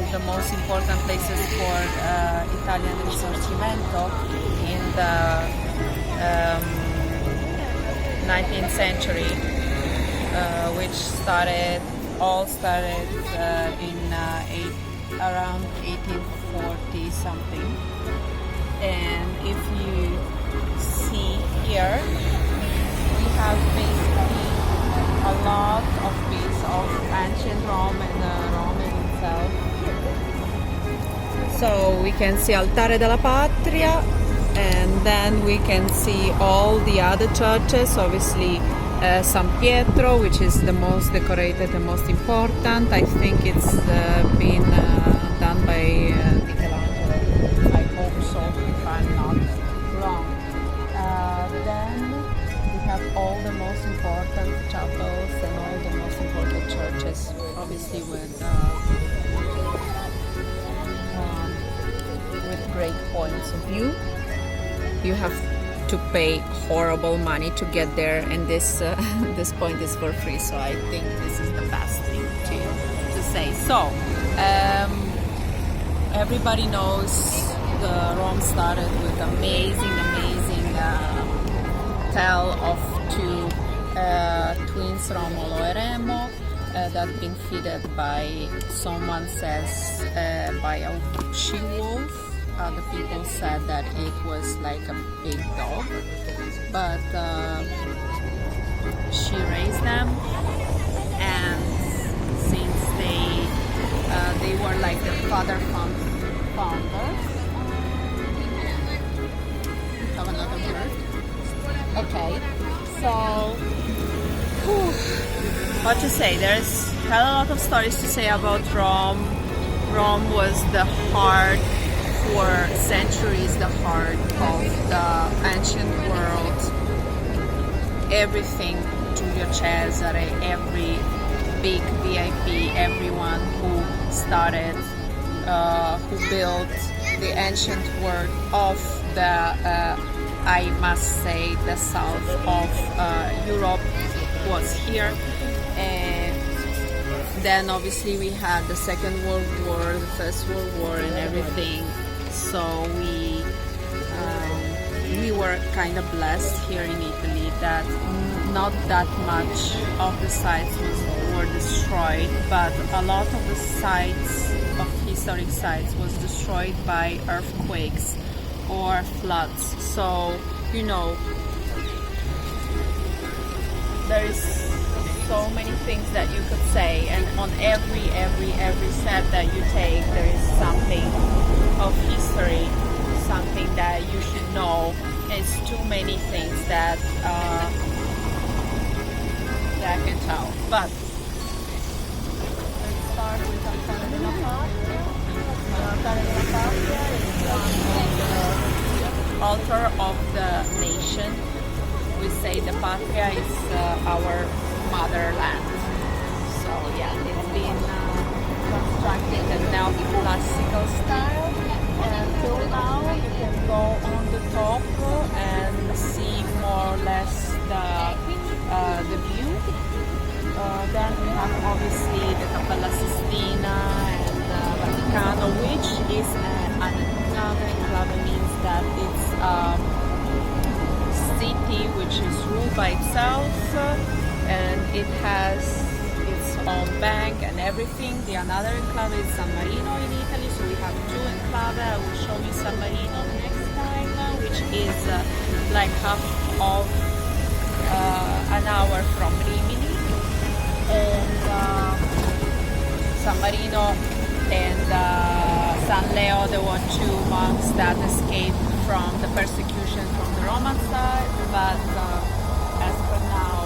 of the most important places for Italian Risorgimento in the 19th century, which all started in around 1840 something. And if you see here, we have basically a lot of bits of ancient Rome and Rome itself. So we can see Altare della Patria, and then we can see all the other churches. Obviously San Pietro, which is the most decorated and most important. I think it's been done by Michelangelo. I hope so, if I'm not wrong. Then we have all the most important chapels and all the most important churches, obviously with great points of view. You have to pay horrible money to get there, and this this point is for free. So I think this is the best thing to say. So everybody knows the Rome started with amazing tale of two twins, Romolo and Remo, that been fed by, someone says, by a she-wolf. Other people said that it was like a big dog, but she raised them, and since they were like the father founders. Have another bird. Okay, so what to say? There's a lot of stories to say about Rome. Rome was the heart, for centuries, the heart of the ancient world. Everything, Giulio Cesare, every big VIP, everyone who started, who built the ancient world of the, I must say, the south of Europe was here. And then obviously we had the Second World War, the First World War and everything. So we were kind of blessed here in Italy that not that much of the sites were destroyed, but a lot of the sites, of historic sites, was destroyed by earthquakes or floods. So, you know, there is so many things that you could say, and on every step that you take, there is something of history, something that you should know. It's too many things that I can tell. But let's start with Altare della Patria. Altare della Patria is the altar of the nation. We say the Patria is our motherland. So yeah, it's been constructed in neoclassical style, and till now you can go on the top and see more or less the view. Then we have obviously the Cappella Sistina and the Vaticano, which is an enclave. Enclave means that it's a city which is ruled by itself, and it has its own bank and everything. The another enclave is San Marino in Italy, so we have two enclaves. I will show you San Marino next time, which is like half of an hour from Rimini. And San Marino and San Leo, there were two monks that escaped from the persecution from the Roman side, but as for now,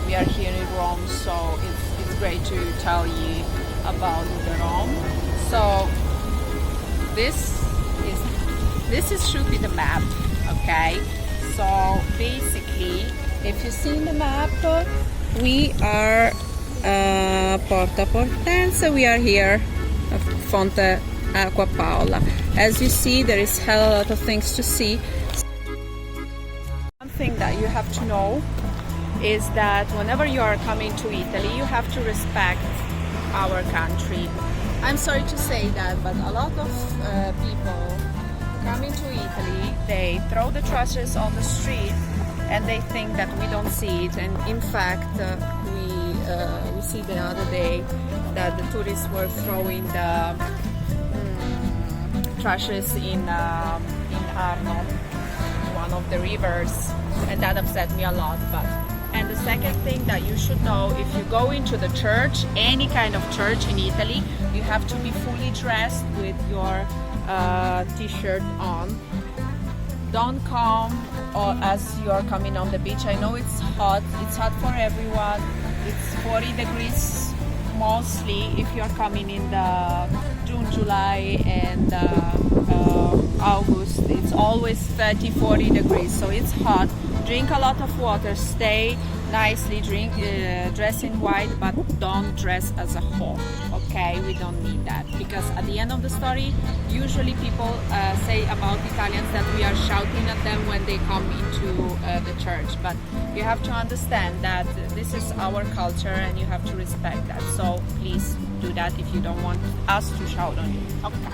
we are here in Rome, so it's great to tell you about the Rome. So this should be the map, okay? So basically, if you see in the map, we are Porta Portense. We are here, Fonte Acqua Paola. As you see, there is a lot of things to see. One thing that you have to know is that whenever you are coming to Italy, you have to respect our country. I'm sorry to say that, but a lot of people coming to Italy, they throw the trashes on the street and they think that we don't see it. And in fact, we see the other day that the tourists were throwing the trashes in Arno, one of the rivers, and that upset me a lot. And the second thing that you should know, if you go into the church, any kind of church in Italy, you have to be fully dressed with your t-shirt on. Don't come as you are coming on the beach. I know it's hot for everyone. It's 40 degrees mostly if you're coming in the June, July and August. It's always 30, 40 degrees, so it's hot. Drink a lot of water, stay nicely, dress in white, but don't dress as a whore, okay? We don't need that, because at the end of the story, usually people say about Italians that we are shouting at them when they come into the church, but you have to understand that this is our culture and you have to respect that, so please do that if you don't want us to shout on you, okay?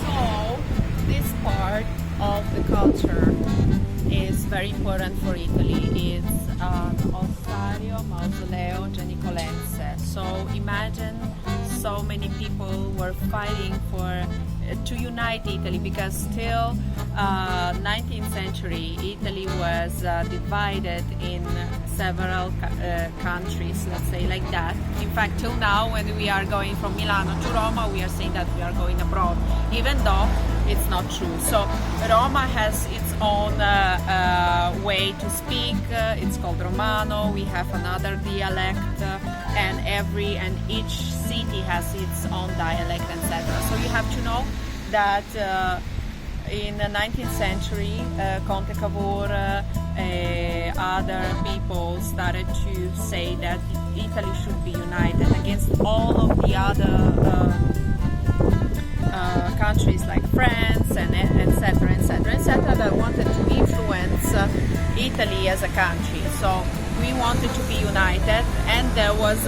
So, this part of the culture is very important for Italy. It's an ossario mausoleo genicolense. So imagine so many people were fighting for to unite Italy, because still 19th century Italy was divided in several countries, let's say like that. In fact, till now, when we are going from Milano to Roma, we are saying that we are going abroad, even though it's not true. So Roma has its own way to speak. It's called Romano. We have another dialect, and each city has its own dialect, etc. So you have to know that in the 19th century, Conte Cavour, other people started to say that Italy should be united against all of the other countries like France and etc. that wanted to influence Italy as a country. So we wanted to be united, and there was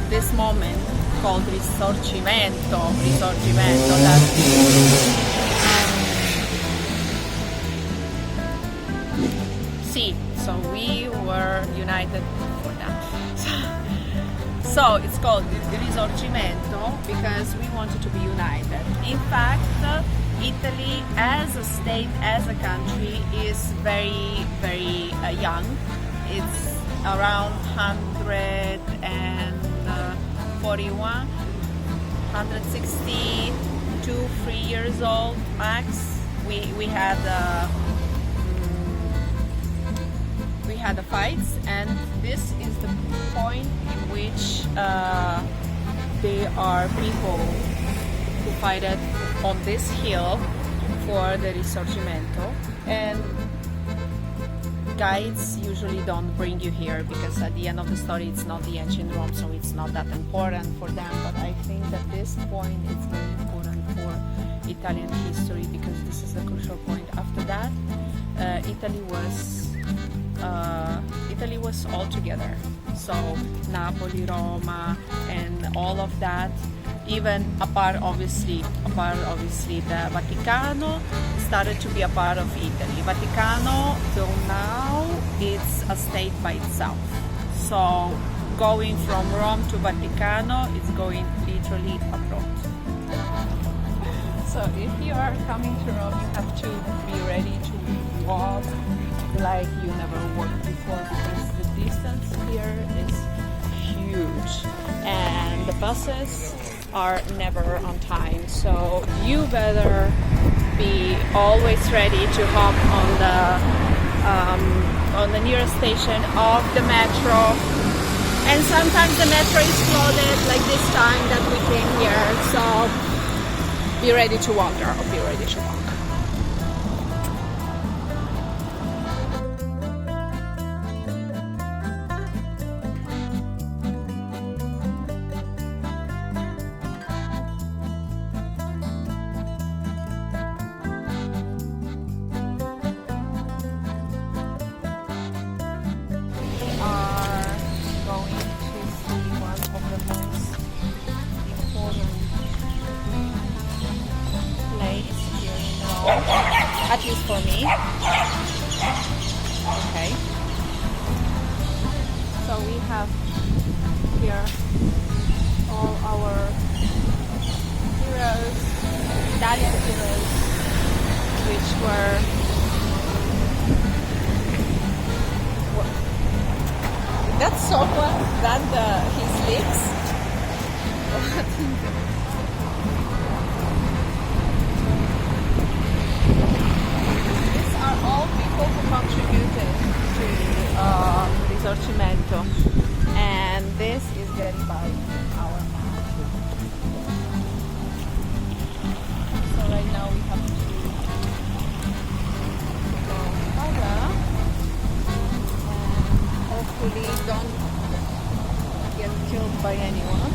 this moment called Risorgimento that so we were united for that. So it's called Risorgimento because we wanted to be united. In fact, Italy as a state, as a country, is very, very young. It's around 141, 162, 3 years old max. We had the fights, and this is the point in which there are people who fight on this hill for the Risorgimento, and guides usually don't bring you here because at the end of the story it's not the ancient Rome, so it's not that important for them. But I think that this point is very important for Italian history because this is a crucial point. After that, Italy was all together. So Napoli, Roma, and all of that. Even apart obviously the Vaticano started to be a part of Italy. Vaticano till now it's a state by itself. So going from Rome to Vaticano, it's going literally abroad. So if you are coming to Rome, you have to be ready to walk like you never walked before, because the distance here is huge and the buses are never on time, so you better be always ready to hop on the nearest station of the metro. And sometimes the metro is flooded, like this time that we came here, so be ready to walk, girl, be ready to walk. at least for me. Okay. So we have here all our heroes, Italian heroes, which were that someone done his lips. These are all people who contributed to Risorgimento, and this is Garibaldi, our map. So right now we have to go further and hopefully don't get killed by anyone.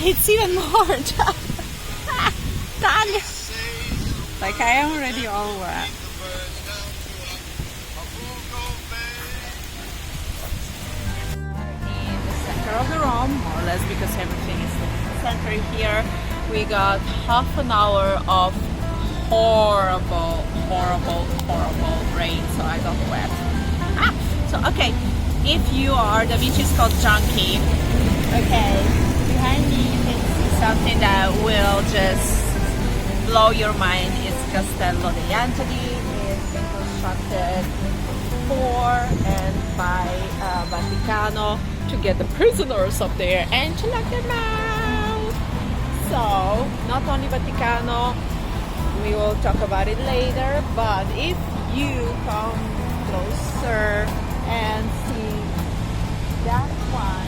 It's even more. Like I am already all wet. In the center of the Rome, more or less, because everything is in the center here. We got half an hour of horrible rain, so I got wet. So okay, if you are the beach is called junkie, okay, behind me you can see something that will just blow your mind. It's Castello degli Angeli. It's been constructed for and by Vaticano to get the prisoners up there and to lock them out. So not only Vaticano, we will talk about it later, but if you come closer and see that one,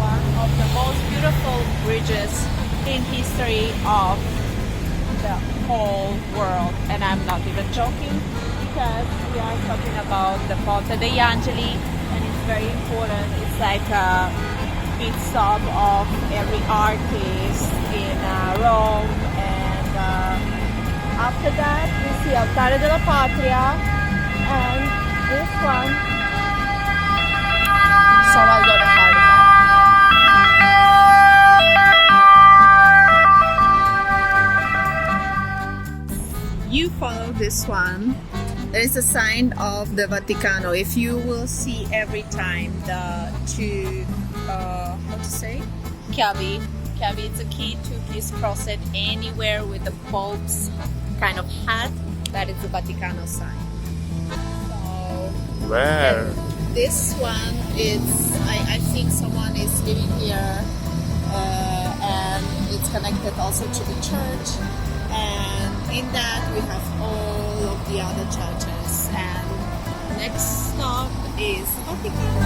one of the most beautiful bridges in history of the whole world, and I'm not even joking, because we are talking about the Ponte degli Angeli, and it's very important. It's like a pit stop of every artist in Rome, and after that we see Altare della Patria and this one. So I'll go to heart attack. You follow this one. There is a sign of the Vaticano. If you will see every time the two, how to say? Chiavi. It's a key to please cross it anywhere with the Pope's kind of hat. That is the Vaticano sign. So, where? This one is, I think someone is living here, and it's connected also to the church. And in that we have all of the other churches, and next stop is Vaticano.